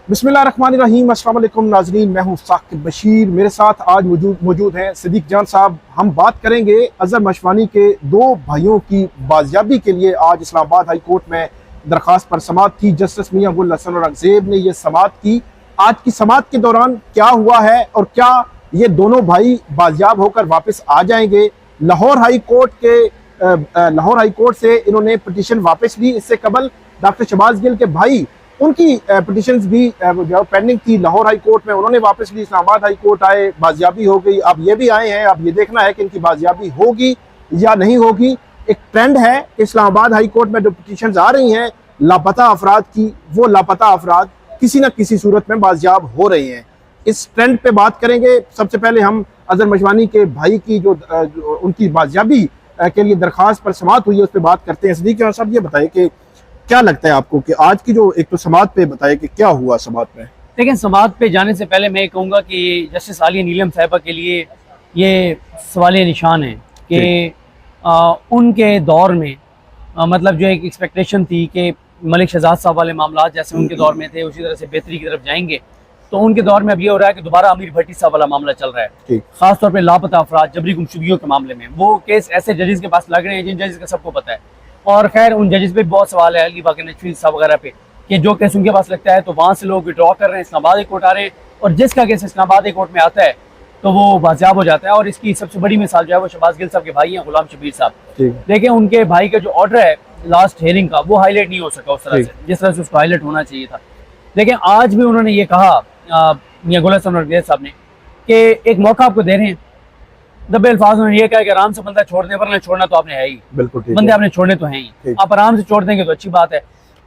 बिस्मिल्लाहिर्रहमानिर्रहीम। अस्सलाम वालेकुम नाज़रीन, मैं हूँ साकिब बशीर। मेरे साथ आज मौजूद हैं सिद्दीक जान साहब। हम बात करेंगे अज़हर मशवानी के दो भाइयों की बाजियाबी के लिए आज इस्लामाबाद हाई कोर्ट में दरख्वास्त पर समाअत थी। जस्टिस मियां गुल हसन औरंगज़ेब ने यह समाअत की। आज की समाअत के दौरान क्या हुआ है और क्या ये दोनों भाई बाजियाब होकर वापस आ जाएंगे? लाहौर हाई कोर्ट से इन्होंने पिटीशन वापस ली। इससे कबल डॉक्टर शहबाज गिल के भाई, उनकी पिटीशंस भी जो पेंडिंग थी लाहौर हाई कोर्ट में, उन्होंने वापस ली। इस्लामाबाद हाई कोर्ट आए, बाजियाबी हो गई। अब ये भी आए हैं, अब ये देखना है कि इनकी बाजियाबी होगी या नहीं होगी। एक ट्रेंड है कि इस्लामाबाद हाई कोर्ट में जो पिटीशंस आ रही हैं लापता अफराद की, वो लापता अफराद किसी न किसी सूरत में बाजियाब हो रहे हैं। इस ट्रेंड पे बात करेंगे। सबसे पहले हम अज़हर मशवानी के भाई की जो उनकी बाजियाबी के लिए दरख्वास्त पर समाअत हुई है उस पर बात करते हैं। सिद्दीक साहब, ये बताएं कि क्या लगता है आपको कि आज की जो एक तो समाअत पे बताए कि क्या हुआ समाअत में? लेकिन समाअत पे जाने से पहले मैं कहूँगा कि जस्टिस आलिया नीलम साहिबा के लिए ये सवालिया निशान है कि उनके दौर में मतलब जो एक एक्सपेक्टेशन थी कि मलिक शहजाद साहब वाले मामला जैसे उनके दौर में थे उसी तरह से बेहतरी की तरफ जाएंगे। तो उनके दौर में अब ये हो रहा है कि दोबारा अमीर भट्टी साहब वाला मामला चल रहा है, खासतौर पर लापता अफराद जबरी गुमशुदगियों के मामले में। वो केस ऐसे जजेस के पास लग रहे हैं जिन जजेस का सबको पता है। और खैर उन जजेस पे बहुत सवाल है, अली बाकी नजफी साहब वगैरह पे, कि जो केस उनके पास लगता है तो वहाँ से लोग विड्रॉ कर रहे हैं, इस्लामाबाद हाई कोर्ट आ रहे हैं, और जिसका केस इस्लामाबाद हाई कोर्ट में आता है तो वो बाजियाब हो जाता है। और इसकी सबसे बड़ी मिसाल जो है वो शहबाज गिल साहब के भाई हैं, गुलाम शबीर साहब। लेकिन उनके भाई का जो ऑर्डर है लास्ट हेयरिंग का, वो हाईलाइट नहीं हो सका उस तरह से जिस तरह से उसको हाईलाइट होना चाहिए था। लेकिन आज भी उन्होंने ये कहा मियां गुल हसन औरंगज़ेब साहब ने कि एक मौका आपको दे रहे हैं। दबे अल्फाज उन्होंने ये कहा कि आराम से बंदा छोड़ने पर ना, छोड़ना तो आपने है ही, बिल्कुल बंदे आपने छोड़ने तो हैं ही, आप आराम से छोड़ देंगे तो अच्छी बात है।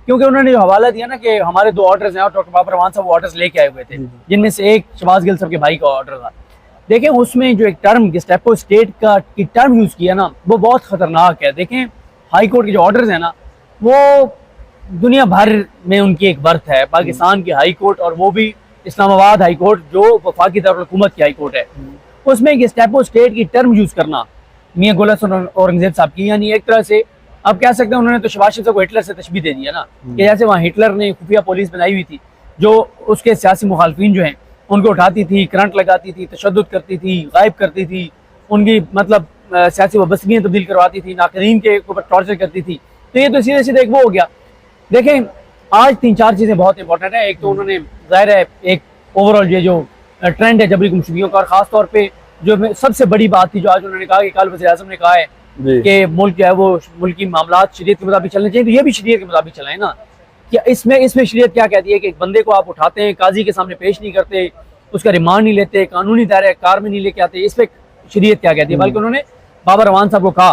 क्योंकि उन्होंने जो हवाला दिया ना कि हमारे दो ऑर्डर्स हैं और डॉक्टर बाबर रहमान साहब वो ऑर्डर्स लेके आए हुए थे, जिनमें से एक शहबाज गिल साहब के भाई का ऑर्डर था। देखें उसमें जो एक टर्म गेस्टापो स्टेट का की टर्म यूज किया ना, वो बहुत खतरनाक है। देखें हाई कोर्ट के जो ऑर्डर्स हैं ना, वो दुनिया भर में उनकी एक बर्थ है। पाकिस्तान की हाई कोर्ट, और वो भी इस्लामाबाद हाई कोर्ट जो वफाकी दारुल-हुकूमत की हाई कोर्ट है, उसमें गेस्टापो स्टेट की टर्म यूज करना मियां गुल हसन औरंगज़ेब साहब की, यानी एक तरह से आप कह सकते हैं उन्होंने तो शहबाज शरीफ को हिटलर से तशबीह दे दिया ना, कि जैसे वहाँ हिटलर ने खुफिया पुलिस बनाई हुई थी जो उसके सियासी मुखालफिन जो हैं उनको उठाती थी, करंट लगाती थी, तशद्दुद करती थी, गायब करती थी, उनकी मतलब सियासी वाबस्तगियाँ तब्दील करवाती थी, नाक़रीन के ऊपर टॉर्चर करती थी। तो ये तो सीधे सीधे एक वो हो गया। देखें आज 3-4 चीज़ें बहुत इंपॉर्टेंट है। एक तो उन्होंने ज़ाहिर है एक ओवरऑल ये जो ट्रेंड है जबरी गुमशुदगियों का, और खासतौर पे जो सबसे बड़ी बात थी जो आज उन्होंने कहा कि कल वज़ीर आज़म ने कहा है कि मुल्क जो है वो मुल्की मामलात शरीयत के मुताबिक चलने चाहिए, तो ये भी शरीयत के मुताबिक चलाएं ना। क्या इसमें शरीयत क्या कहती है कि एक बंदे को आप उठाते हैं, काजी के सामने पेश नहीं करते, उसका रिमांड नहीं लेते, कानूनी दायरे कार में नहीं लेके आते, इस पर शरीयत क्या कहती है? बल्कि उन्होंने बाबर रहमान साहब को कहा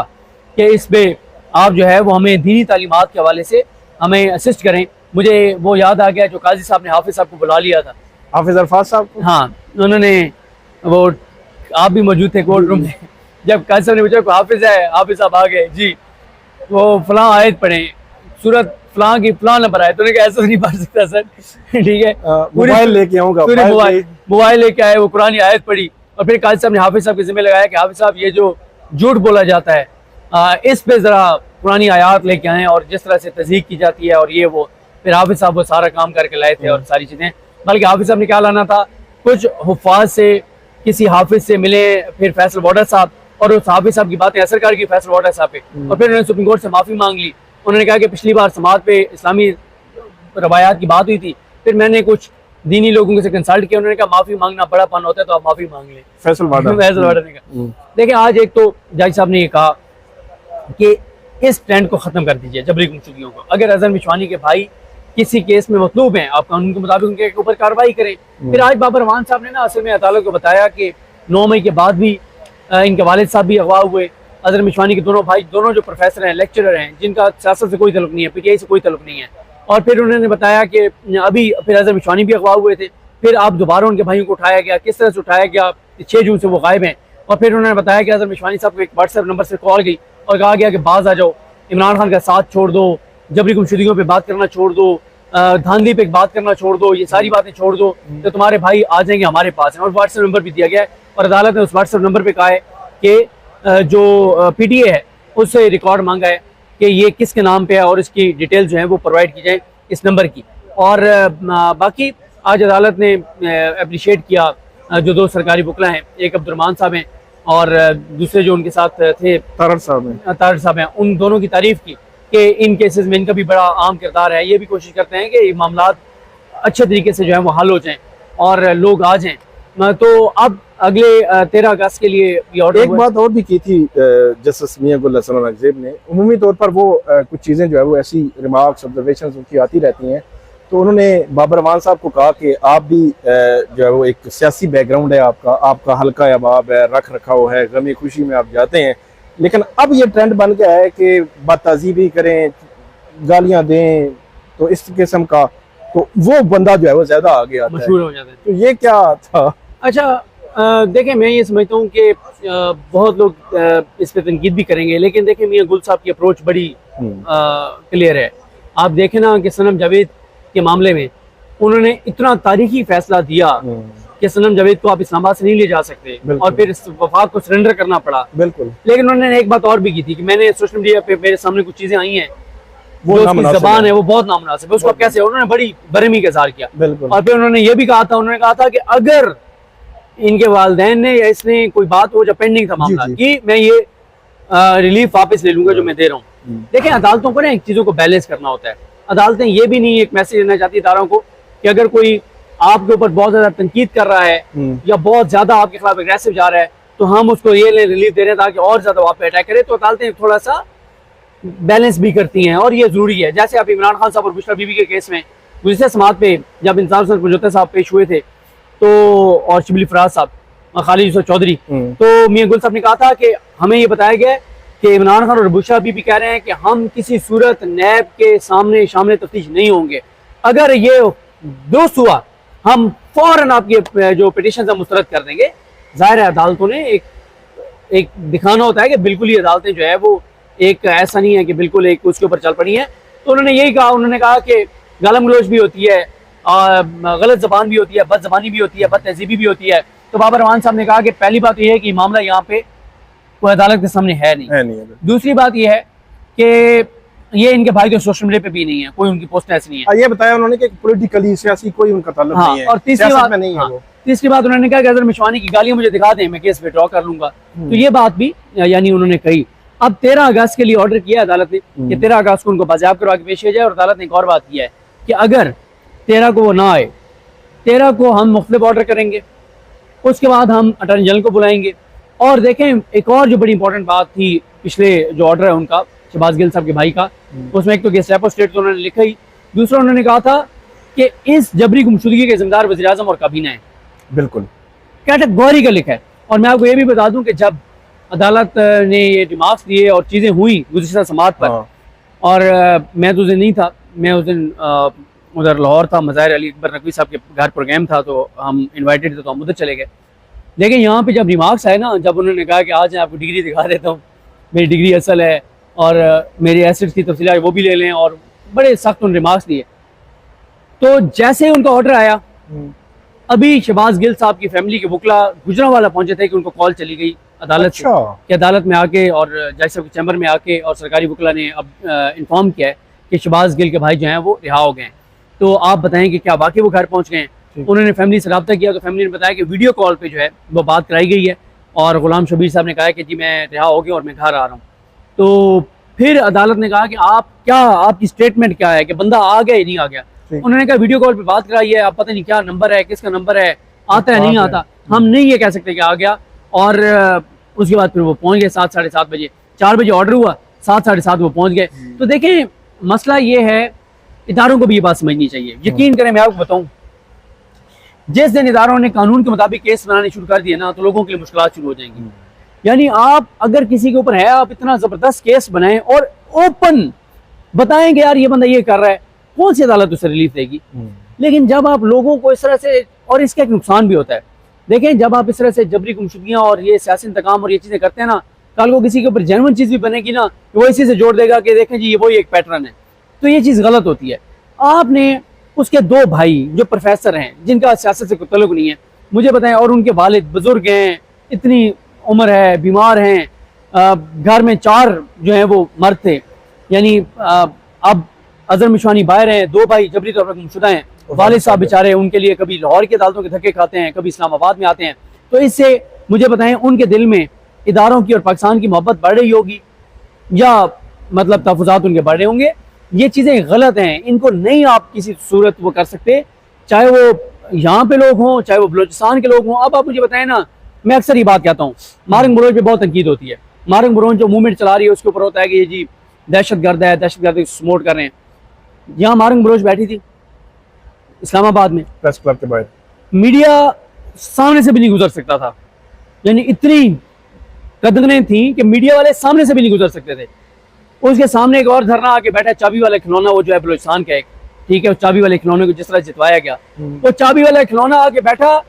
कि इस पर आप जो है वो हमें दीनी तालीमात के हवाले से हमें असिस्ट करें। मुझे वो याद आ गया जो काजी साहब ने हाफिज साहब को बुला लिया था, हाफिज अल्फाज साहब को। हाँ, उन्होंने वो, आप भी मौजूद थे कोर्ट रूम में, जब काजी साहब ने पूछा हाफिज है, हाफिज साहब आ गए जी, वो फलां आयत पढ़े, सूरत फलां की फलां नंबर आए, तो उन्होंने कहा ऐसा नहीं पढ़ सकता सर, ठीक है मोबाइल लेके आऊंगा, मोबाइल लेके आए, वो कुरान की आयत पढ़ी, और फिर काजी साहब ने हाफिज साहब के जिम्मे लगाया कि हाफिज साहब ये जो झूठ बोला जाता है इस पे जरा पुरानी आयात लेके आए और जिस तरह से तज़हीक की जाती है और ये वो। फिर हाफिज साहब वो सारा काम करके लाए थे और सारी चीज़ें। बल्कि हाफिज साहब ने क्या लाना था, कुछ हुफ़ाज से किसी हाफिज से मिले, फिर फैसल बॉर्डर साहब, और उस हाफिज साहब की बातें असर कर गई फैसल बॉर्डर साहब पे, और फिर उन्होंने सुप्रीम कोर्ट से माफ़ी मांग ली। उन्होंने कहा कि पिछली बार समाज पे इस्लामी रवायात की बात हुई थी, फिर मैंने कुछ दीनी लोगों से कंसल्ट किया, उन्होंने कहा माफ़ी मांगना बड़ा पन होता है तो आप माफ़ी मांग लें। फैसल बॉर्डर ने कहा। देखिए आज एक तो जज साहब ने ये कहा कि इस ट्रेंड को ख़त्म कर दीजिए जबरी गुमशुदगियों को। अगर अज़हर मशवानी के भाई किसी केस में मतलूब हैं, आप कानून के मुताबिक उनके ऊपर कार्रवाई करें। फिर आज बाबर रहमान साहब ने ना असल में अदालत को बताया कि 9 मई के बाद भी इनके वालिद साहब भी अगवा हुए। अज़हर मशवानी के दोनों भाई, दोनों जो प्रोफेसर हैं, लेक्चरर हैं, जिनका सियासत से कोई तल्लुक़ नहीं है, PTI से कोई तल्लुक़ नहीं है। और फिर उन्होंने बताया कि अभी फिर अज़हर मशवानी भी अगवा हुए थे। फिर आप दोबारा उनके भाइयों को उठाया गया, किस तरह से उठाया गया, 6 जून से वो गायब हैं। और फिर उन्होंने बताया कि अज़हर मशवानी साहब को एक व्हाट्सएप नंबर से कॉल गई और कहा गया कि बाज आ जाओ, इमरान खान का साथ छोड़ दो, जबरी गुमशुदगियों पे बात करना छोड़ दो, धांधली पे बात करना छोड़ दो, ये सारी बातें छोड़ दो, तो तुम्हारे भाई आ जाएंगे हमारे पास हैं। और व्हाट्सएप नंबर भी दिया गया है, और अदालत ने उस व्हाट्सएप नंबर पे कहा है कि जो PTA है उससे रिकॉर्ड मांगा है कि ये किसके नाम पे है और इसकी डिटेल जो है वो प्रोवाइड की जाए इस नंबर की। और बाकी आज अदालत ने अप्रिशिएट किया जो दो सरकारी वकला हैं, एक अब्दुर्रहमान साहब हैं और दूसरे जो उनके साथ थे तारड़ साहब हैं, उन दोनों की तारीफ की कि इन केसेस में इनका भी बड़ा अहम किरदार है। ये भी कोशिश करते हैं कि मामला अच्छे तरीके से जो है वो हल हो जाएं और लोग आ जाएं। तो अब अगले 13 अगस्त के लिए ये ऑर्डर। एक बात और भी की थी जस्टिस मियां गुल हसन औरंगजेब ने, उमूमी तौर पर वो कुछ चीज़ें जो है वो ऐसी रिमार्क्स ऑब्जर्वेशंस उनकी आती रहती हैं, तो उन्होंने बाबर रमान साहब को कहा कि आप भी जो है वो एक सियासी बैकग्राउंड है आपका हल्का अहबाब है, रख रखाव है, गमी खुशी में आप जाते हैं, लेकिन अब ये ट्रेंड बन गया है कि बदतज़ीबी करें, गालियां दें, तो इस किस्म का, तो वो बंदा जो है वो ज्यादा आगे आता है, मशहूर हो जाता है। तो ये क्या था? अच्छा देखें, मैं ये समझता हूँ कि बहुत लोग इस पे तनकीद भी करेंगे, लेकिन देखें मियां गुल साहब की अप्रोच बड़ी क्लियर है। आप देखें ना कि सनम जावेद के मामले में उन्होंने इतना तारीखी फैसला दिया कि सनम जावेद को आप इस्लामाबाद से नहीं ले जा सकते, और फिर वफाक को सरेंडर करना पड़ा। बिल्कुल। लेकिन उन्होंने एक बात और भी की थी कि मैंने सोशल मीडिया पे मेरे सामने कुछ चीजें आई हैं, वो जबान है वो बहुत नामुनासिब है, उसको कैसे, उन्होंने बड़ी बरहमी का इज़हार किया। और फिर उन्होंने ये भी कहा था, उन्होंने कहा था कि अगर इनके वालिदैन ने या इसने कोई बात हो, जब पेंडिंग था मामला कि मैं ये रिलीफ वापस ले लूंगा जो मैं दे रहा हूँ। देखिए अदालतों को ना एक चीजों को बैलेंस करना होता है। अदालतें ये भी नहीं एक मैसेज देना चाहती इदारों को कि अगर कोई आपके ऊपर बहुत ज्यादा तनकीद कर रहा है या बहुत ज्यादा आपके खिलाफ एग्रेसिव जा रहा है, तो हम उसको ये रिलीफ दे रहे हैं ताकि और ज्यादा वहाँ पे अटैक करे। तो अदालतें थोड़ा सा बैलेंस भी करती हैं और ये जरूरी है। जैसे आप इमरान खान साहब और बुशरा बीबी के केस में गुज़िश्ता समाअत पे जब इंसाफ हुसैन पंजोता साहब पेश हुए थे, तो और शिबली फराज साहब, खालिद यूसुफ चौधरी, तो मियां गुल साहब ने कहा था कि हमें ये बताया गया कि इमरान खान और बुशरा बीबी कह रहे हैं कि हम किसी सूरत नैब के सामने शामिल तफ्तीश नहीं होंगे। अगर ये दुरुस्त हुआ हम फौरन आपके जो पिटीशन मुस्तरद कर देंगे। जाहिर है अदालतों ने एक दिखाना होता है कि बिल्कुल ही अदालतें जो है वो एक ऐसा नहीं है कि बिल्कुल एक उसके ऊपर चल पड़ी है। तो उन्होंने यही कहा, उन्होंने कहा कि गालम गलोच भी होती है, गलत जबान भी होती है, बद जबानी भी होती है, बद तहजीबी भी होती है। तो बाबर रमान साहब ने कहा कि पहली बात तो यह है कि मामला यहाँ पे कोई अदालत के सामने है नहीं। दूसरी बात यह है कि ये इनके भाई के सोशल मीडिया पे भी नहीं है, कोई उनकी पोस्ट ऐसी नहीं है। ये बताया उन्होंने कि पॉलिटिकली सियासी कोई उनका ताल्लुक नहीं है। और तीसरी बात उन्होंने कहा कि अगर मिशवानी की गालियां मुझे दिखा दें मैं केस विड्रॉ कर लूंगा। तो ये बात भी यानी उन्होंने कही। अब 13 अगस्त के लिए ऑर्डर किया अदालत ने कि 13 अगस्त को उनको बाज़ियाब करवा के पेश किया जाए। और अदालत ने एक और बात किया है कि अगर 13 को वो ना आए, 13 को हम मुख्तलिफ ऑर्डर करेंगे, उसके बाद हम अटॉर्नी जनरल को बुलाएंगे। और देखें एक और जो बड़ी इंपॉर्टेंट बात थी पिछले जो ऑर्डर है उनका, शहबाज गिल साहब के भाई का, उसमें एक तो गेस्टापो स्टेट तो उन्होंने लिखा ही, दूसरा उन्होंने कहा था कि इस जबरी गुमशुदगी के जिम्मेदार वज़ीर आज़म और काबीना है। बिल्कुल कैटेगरी का लिखा है। और मैं आपको ये भी बता दूं कि जब अदालत ने ये रिमार्क्स दिए और चीज़ें हुई गुज़िश्ता समाअत पर, और मैं तो उस दिन नहीं था, मैं उस दिन उधर लाहौर था, मज़ाहिर अली अकबर नकवी साहब के घर प्रोग्राम था, तो हम इनवाइटेड थे, तो हम उधर चले गए। लेकिन यहाँ पे जब रिमार्क्स आए ना, जब उन्होंने कहा कि आज मैं आपको डिग्री दिखा देता हूँ, मेरी डिग्री असल है और मेरी एसेट्स की तफसीलात वो भी ले लें, और बड़े सख्त उन रिमार्क्स दिए। तो जैसे ही उनका ऑर्डर आया, अभी शहबाज गिल साहब की फैमिली के वकला गुजरांवाला पहुंचे थे कि उनको कॉल चली गई अदालत से कि अदालत में आके और जज साहब के चैम्बर में आके और सरकारी वकला ने अब इन्फॉर्म किया है कि शहबाज गिल के भाई जो हैं वो रिहा हो गए हैं। तो आप बताएं कि क्या वाकई वो घर पहुंच गए हैं? उन्होंने फैमिली से रब्ता किया तो फैमिली ने बताया कि वीडियो कॉल पे जो है वो बात कराई गई है, और गुलाम शबीर साहब ने कहा कि जी मैं रिहा हो गया और मैं घर आ रहा हूँ। तो फिर अदालत ने कहा कि आपकी स्टेटमेंट क्या है कि बंदा आ गया या नहीं आ गया? उन्होंने कहा वीडियो कॉल पे बात कराई है, आप पता नहीं क्या नंबर है, किसका नंबर है, आता है नहीं आता, हम नहीं ये कह सकते कि आ गया। और उसके बाद फिर वो पहुंच गए 7 साढ़े 7 बजे, 4 बजे ऑर्डर हुआ, 7 साढ़े 7 वो पहुंच गए। तो देखें मसला ये है, इदारों को भी ये बात समझनी चाहिए। यकीन करें मैं आपको बताऊं, जिस दिन इदारों ने कानून के मुताबिक केस बनाने शुरू कर दिए ना, तो लोगों के लिए मुश्किलात शुरू हो जाएंगी। यानी आप अगर किसी के ऊपर है, आप इतना जबरदस्त केस बनाएं और ओपन बताएंगे यार ये बंदा ये कर रहा है, कौन सी अदालत उसे रिलीफ देगी? लेकिन जब आप लोगों को इस तरह से, और इसका एक नुकसान भी होता है, देखें जब आप इस तरह से जबरी गुमशुदगियां और ये सियासी इंतकाम और ये चीजें करते हैं ना, कल को किसी के ऊपर जेन्युइन चीज भी बनेगी ना, वो इसी से जोड़ देगा कि देखें जी ये वही एक पैटर्न है। तो ये चीज गलत होती है। आपने उसके 2 भाई जो प्रोफेसर हैं, जिनका सियासत से कोई तल्लुक नहीं है, मुझे बताएं, और उनके वालिद बुजुर्ग हैं, इतनी उम्र है, बीमार हैं, घर में 4 जो हैं वो मर्द थे, यानी अब अजहर मिशवानी बाहर हैं, 2 भाई जबरी तौर पर गुमशुदा हैं, वालिद साहब बेचारे उनके लिए कभी लाहौर की अदालतों के धक्के खाते हैं, कभी इस्लामाबाद में आते हैं। तो इससे मुझे बताएं उनके दिल में इदारों की और पाकिस्तान की मोहब्बत बढ़ रही होगी या मतलब तहफ़्फ़ुज़ात उनके बढ़ रहे होंगे। ये चीज़ें गलत हैं, इनको नहीं आप किसी सूरत वो कर सकते, चाहे वो यहाँ पे लोग हों चाहे वो बलूचिस्तान के लोग हों। अब आप मुझे बताएं ना, मैं अक्सर ये बात कहता हूँ, मारंग बलोच पे बहुत तनकीद होती है। मारंग बलोच जो मूवमेंट चला रही है उसके ऊपर होता है कि ये जी दहशतगर्द है, दहशतगर्द सपोर्ट कर रहे हैं। यहाँ मारंग बलोच बैठी थी इस्लामाबाद में प्रेस क्लब के बाहर, मीडिया सामने से भी नहीं गुजर सकता था, यानी इतनी कदगनें थी कि मीडिया वाले सामने से भी नहीं गुजर सकते थे। उसके सामने एक और धरना आके बैठा, चाबी वाला खिलौना, वो जो है बलूचिस्तान का एक, ठीक है, उस चाबी वाले खिलौने को जिस तरह जितवाया गया, वो चाबी वाला खिलौना आके बैठा,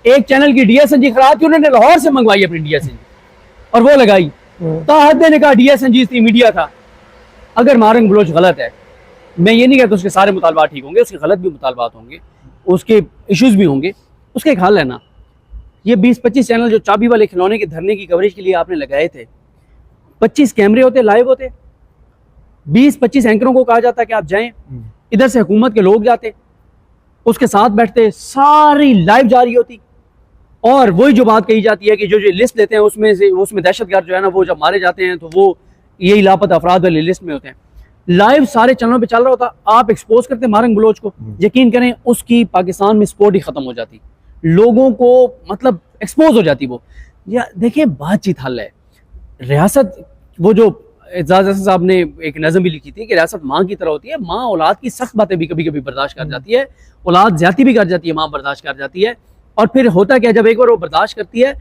एक चैनल की डीएसएनजी खराब थी, उन्होंने लाहौर से मंगवाई अपनी डीएसएनजी और वो लगाई। ताहद ने कहा डीएसएनजी थी, मीडिया था। अगर मारंग बलोच गलत है, मैं ये नहीं कहता उसके सारे मुतालबात ठीक होंगे, उसके गलत भी मुतालबात होंगे, उसके इश्यूज भी होंगे, उसका एक हल है ना। ये 20-25 चैनल जो चाबी वाले खिलौने के धरने की कवरेज के लिए आपने लगाए थे, 25 कैमरे होते, लाइव होते, 20-25 एंकरों को कहा जाता कि आप जाएं, इधर से हुकूमत के लोग जाते, उसके साथ बैठते, सारी लाइव जारी होती। और वही जो बात कही जाती है कि जो लिस्ट देते हैं उसमें दहशतगर्द जो है ना, वो जब मारे जाते हैं तो वो यही लापता अफराद वाली लिस्ट में होते हैं। लाइव सारे चैनलों पे चल रहा होता, आप एक्सपोज करते मारंग बलोच को, यकीन करें उसकी पाकिस्तान में सपोर्ट ही खत्म हो जाती, लोगों को मतलब एक्सपोज हो जाती वो। या देखिए बातचीत हल है, रियासत, वो जो एजाज हसन साहब ने एक नज़म भी लिखी थी कि रियासत माँ की तरह होती है, माँ औलाद की सख्त बातें भी कभी कभी बर्दाश्त कर जाती है, औलाद ज्यादती भी कर जाती है, माँ बर्दाश्त कर जाती है। और फिर होता क्या, जब एक बार वो बर्दाश्त करती है,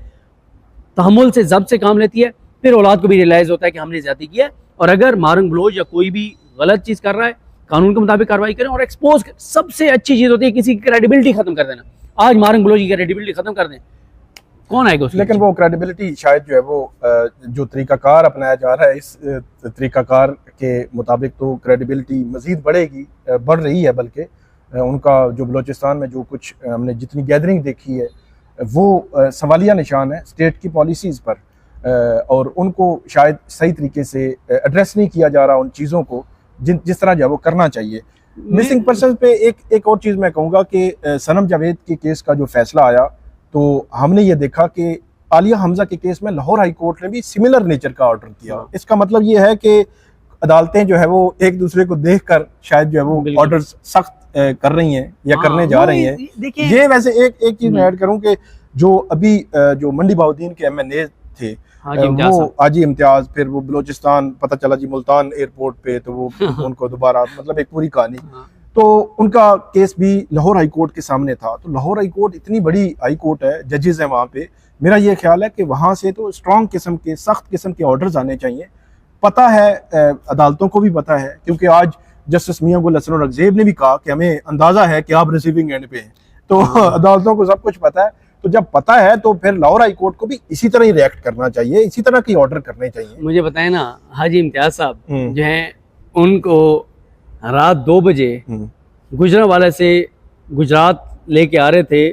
तहम्मुल से ज़ब्त से काम लेती है, फिर औलाद को भी रियलाइज होता है कि हमने ज्यादती की है। और अगर मारंग बलोच या कोई भी गलत चीज़ कर रहा है, कानून के मुताबिक कार्रवाई करें और एक्सपोज करें। सबसे अच्छी चीज़ होती है किसी की क्रेडिबिलिटी खत्म कर देना। आज मारंग बलोच की क्रेडिबिलिटी खत्म कर दें, कौन आएगा उसके? लेकिन वो क्रेडिबिलिटी शायद जो है वो जो तरीकाकार अपनाया जा रहा है, इस तरीकाकार के मुताबिक तो क्रेडिबिलिटी मजीद बढ़ेगी, बढ़ रही है। बल्कि उनका जो बलूचिस्तान में जो कुछ हमने जितनी गैदरिंग देखी है वो सवालिया निशान है स्टेट की पॉलिसीज़ पर, और उनको शायद सही तरीके से एड्रेस नहीं किया जा रहा उन चीज़ों को जिस तरह जो है वो करना चाहिए। मिसिंग पर्सन पे एक और चीज़ मैं कहूँगा कि सनम जावेद के केस का जो फैसला आया तो हमने ये देखा कि आलिया हमजा के केस में लाहौर हाई कोर्ट ने भी सिमिलर नेचर का ऑर्डर किया। इसका मतलब ये है कि अदालतें जो है वो एक दूसरे को देखकर शायद जो है वो ऑर्डर सख्त कर रही हैं या करने जा रही हैं। ये वैसे एक चीज मैं ऐड करूं कि जो अभी जो मंडी बहाउद्दीन के MNA थे, वो हाजी इम्तियाज, फिर वो बलूचिस्तान पता चला जी मुल्तान एयरपोर्ट पे, तो वो उनको दोबारा मतलब एक पूरी कहानी, तो उनका केस भी लाहौर हाई कोर्ट के सामने था। तो लाहौर हाई कोर्ट इतनी बड़ी हाई कोर्ट है, जजेस हैं वहाँ पे, मेरा ये ख्याल है कि वहाँ से तो स्ट्रॉन्ग किस्म के, सख्त किस्म के ऑर्डर्स आने चाहिए। पता है अदालतों को भी पता है, क्योंकि आज जस्टिस मियां गुल हसन रगज़ेब ने भी कहा कि हमें अंदाजा है कि आप रिसीविंग एंड पे हैं, तो अदालतों को सब कुछ पता है। तो जब पता है तो फिर लाहौर हाई कोर्ट को भी इसी तरह ही रिएक्ट करना चाहिए, इसी तरह की ऑर्डर करने चाहिए। मुझे बताएं ना, हाजी इम्तियाज साहब जो हैं उनको रात 2 बजे गुजरांवाला से गुजरात लेके आ रहे थे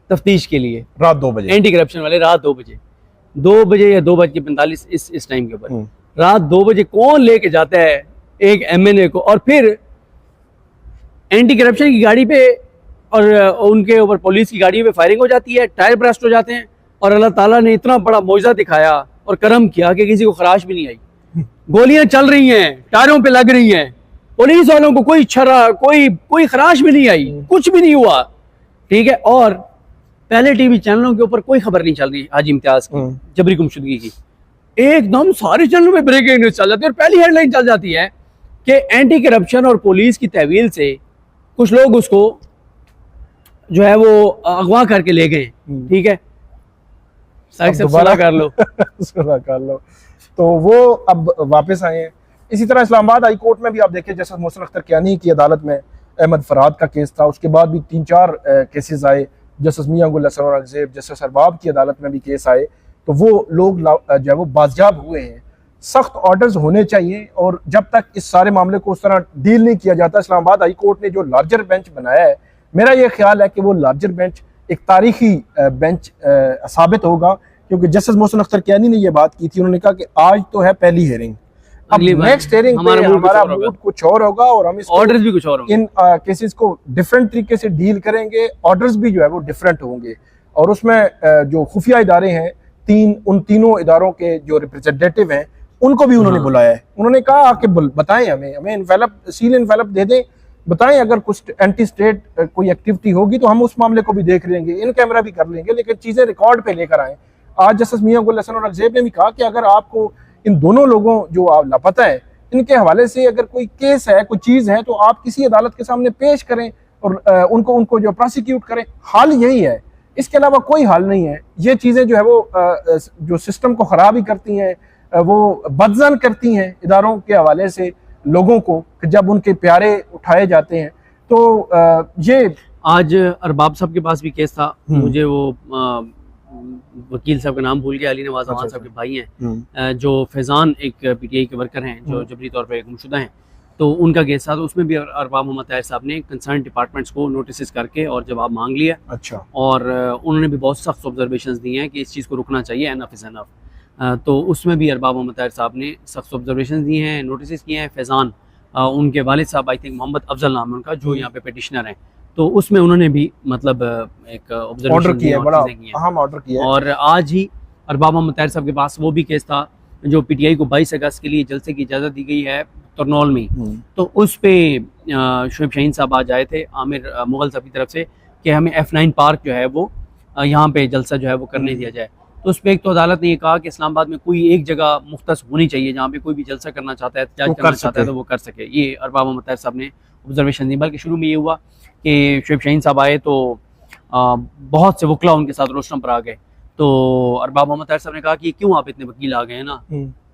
तफ्तीश के लिए, रात 2 बजे, एंटी करप्शन वाले, रात 2 बजे, 2 बजे या 2:45 इस टाइम के ऊपर, रात 2 बजे कौन लेके जाता है एक MNA को? और फिर एंटी करप्शन की गाड़ी पे और उनके ऊपर पुलिस की गाड़ियों पे फायरिंग हो जाती है, टायर ब्रस्ट हो जाते हैं। और अल्लाह ताला ने इतना बड़ा मौजज़ा दिखाया और करम किया कि किसी को खराश भी नहीं आई। गोलियां चल रही हैं, टायरों पे लग रही हैं, पुलिस वालों को कोई छर्रा, कोई खराश भी नहीं आई, कुछ भी नहीं हुआ, ठीक है। और पहले टीवी चैनलों के ऊपर कोई खबर नहीं चल रही हाजी इम्तियाज की जबरी गुमशुदगी की, एकदम सारे चैनलों में ब्रेकिंग न्यूज चल जाती है और पहली हेडलाइन चल जाती है कि एंटी करप्शन और पुलिस की तहवील से कुछ लोग उसको जो है वो अगवा करके ले गए, ठीक है, सुलह कर लो सुलह कर लो, तो वो अब वापस आए हैं। इसी तरह इस्लामाबाद हाई कोर्ट में भी आप देखें, जैसे मोहसिन अख्तर कियानी की अदालत में अहमद फराद का केस था, उसके बाद भी 3-4 केसेस आए, जस्टिस मियां गुल हसन रगज़ेब, जस्टिस अरबाब की अदालत में भी केस आए, तो वो लोग जो है वो बाजियाब हुए हैं। सख्त ऑर्डर्स होने चाहिए, और जब तक इस सारे मामले को उस तरह डील नहीं किया जाता, इस्लामाबाद हाई कोर्ट ने जो लार्जर बेंच बनाया है, मेरा ये ख्याल है कि वो लार्जर बेंच एक तारीखी बेंच साबित होगा, क्योंकि जस्टिस मोहसिन अख्तर कियानी ने ये बात की थी, उन्होंने कहा कि आज तो है पहली हियरिंग, अगली बार नेक्स्ट हेयरिंग पे हमारा मूड कुछ और होगा और हम इसको ऑर्डर्स भी कुछ और होंगे, इन केसेस को डिफरेंट तरीके से डील करेंगे, ऑर्डर्स भी जो है वो डिफरेंट होंगे। और उसमें जो खुफिया इदारे हैं उन तीनों इदारों के जो रिप्रेजेंटेटिव हैं उनको भी उन्होंने बुलाया है। उन्होंने कहा कि बताएं हमें इन्वेलप सील इन्वेलप दे दें, बताएं अगर कुछ एंटी स्टेट कोई एक्टिविटी होगी तो हम उस मामले को भी देख लेंगे, इन कैमरा भी कर लेंगे, लेकिन चीजें रिकॉर्ड पे लेकर आए। आज जस्टिस मियां गुल हसन और अलजेब ने भी कहा कि अगर आपको इन दोनों लोगों जो आप लापता है इनके हवाले से अगर कोई केस है, कोई चीज है, तो आप किसी अदालत के सामने पेश करें और उनको जो प्रोसिक्यूट करें। हाल यही है, इसके अलावा कोई हाल नहीं है। ये चीजें जो है वो जो सिस्टम को खराब ही करती हैं, वो बदजन करती हैं इदारों के हवाले से लोगों को, कि जब उनके प्यारे उठाए जाते हैं। तो ये आज अरबाब साहब के पास भी केस था, मुझे वो वकील साहब का नाम भूल गया, अली नवाज अमान साहब के भाई हैं, जो फैजान एक पीटीआई के वर्कर हैं जो जबरी तौर पर गुमशुदा हैं, तो उनका केस था। तो उसमें भी अरबाब मोहम्मद ताहिर साहब ने कंसर्न डिपार्टमेंट्स को नोटिस करके और जवाब मांग लिया। अच्छा। और उन्होंने भी बहुत सख्त ऑब्जर्वेशंस दी हैं कि इस चीज़ को रुकना चाहिए, एनफ इज़ एनफ। तो उसमें भी अरबाब मोहम्मद ताहिर साहब ने सख्त ऑब्जर्वेशन दिए हैं, नोटिस किए हैं। फैज़ान उनके वालिद साहब, आई थिंक मोहम्मद अफजल नाम है उनका, जो यहाँ पे पिटिशनर हैं, तो उसमें उन्होंने भी मतलब एक ऑब्जर्वेशन किया, बड़ा अहम ऑर्डर किया। और आज ही अरबाब मोहम्मद ताहिर साहब के पास वो भी केस था जो पीटीआई को 22 अगस्त के लिए जलसे की इजाज़त दी गई है तरनौल में। तो उस पे शुएब शाहीन साहब आज आए थे आमिर मुगल साहब की तरफ से कि हमें F9 पार्क जो है वो यहाँ पे जलसा जो है वो करने दिया जाए। तो उस पर एक तो अदालत ने ये कहा कि इस्लामाबाद में कोई एक जगह मुख्तस होनी चाहिए जहाँ पे कोई भी जलसा करना चाहता है, एहतजाज करना चाहता है तो वो कर सके। ये अरबाब मोहम्मद ताहिर साहब ने ऑब्जर्वेशन दी। बल्कि शुरू में ये हुआ कि शुएब शाहीन साहब आए तो बहुत से वकला उनके साथ रोस्टम पर आ गए। तो अरबाब मोहम्मद ताहिर साहब ने कहा कि क्यों आप इतने वकील आ गए हैं ना,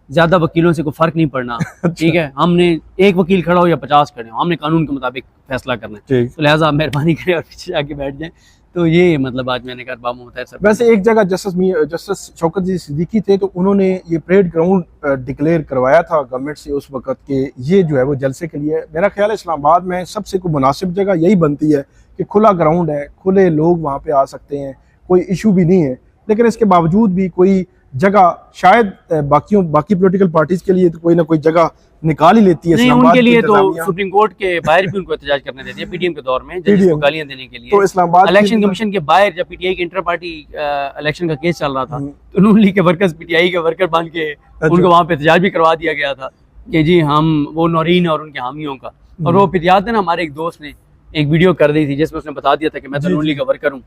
ज्यादा वकीलों से कोई फर्क नहीं पड़ना। ठीक है, हमने एक वकील खड़ा हो या 50 खड़े हो, हमने कानून के मुताबिक फैसला करना है, तो लिहाजा मेहरबानी करें और पीछे जाके बैठ जाएं। तो ये मतलब आज मैंने कहा अरबाब मोहम्मद ताहिर साहब। वैसे एक जगह जस्टिस शौकत जी सिद्दीकी थे, तो उन्होंने ये परेड ग्राउंड डिक्लेयर करवाया था गवर्नमेंट से उस वक्त के ये जो है वो जलसे के लिए। मेरा ख्याल है इस्लामाबाद में सबसे कोई मुनासिब जगह यही बनती है कि खुला ग्राउंड है, खुले लोग वहाँ पे आ सकते हैं, कोई इशू भी नहीं है। लेकिन इसके बावजूद भी कोई जगह शायद बाकी पॉलिटिकल पार्टीज के लिए तो कोई ना कोई जगह निकाल ही लेती है। नहीं, उनके लिए तो सुप्रीम कोर्ट के बाहर भी उनको एहतजाज करने देती है पीडीएम के दौर में, जजेस को गालियां देने के लिए। तो इस्लामाबाद इलेक्शन कमीशन के बाहर जब पीटीआई के इंटर पार्टी इलेक्शन का केस चल रहा था तो नून लीग के वर्कर्स पीटीआई के वर्कर बन के उनको वहाँ पे एहतजाज भी करवा दिया गया था कि जी हम वो नौरीन और उनके हामियों का। और वो फिर याद है ना, हमारे एक दोस्त ने एक वीडियो कर दी थी जिसमें उसने बता दिया था कि मैं तो नून लीग का वर्कर हूँ,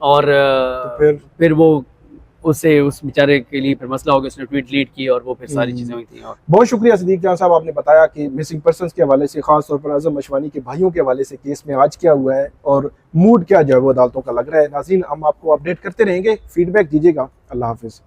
और फिर वो उससे उस बेचारे के लिए फिर मसला हो गया, उसने ट्वीट डिलीट की और वो फिर सारी चीजें हुई थी। और बहुत शुक्रिया सिद्दीक जान साहब, आपने बताया कि मिसिंग पर्संस के हवाले से खास तौर पर आजम अशवानी के भाइयों के हवाले से केस में आज क्या हुआ है और मूड क्या जो है वो अदालतों का लग रहा है। नाज़रीन, हम आपको अपडेट करते रहेंगे, फीडबैक दीजिएगा। अल्लाह हाफिज़।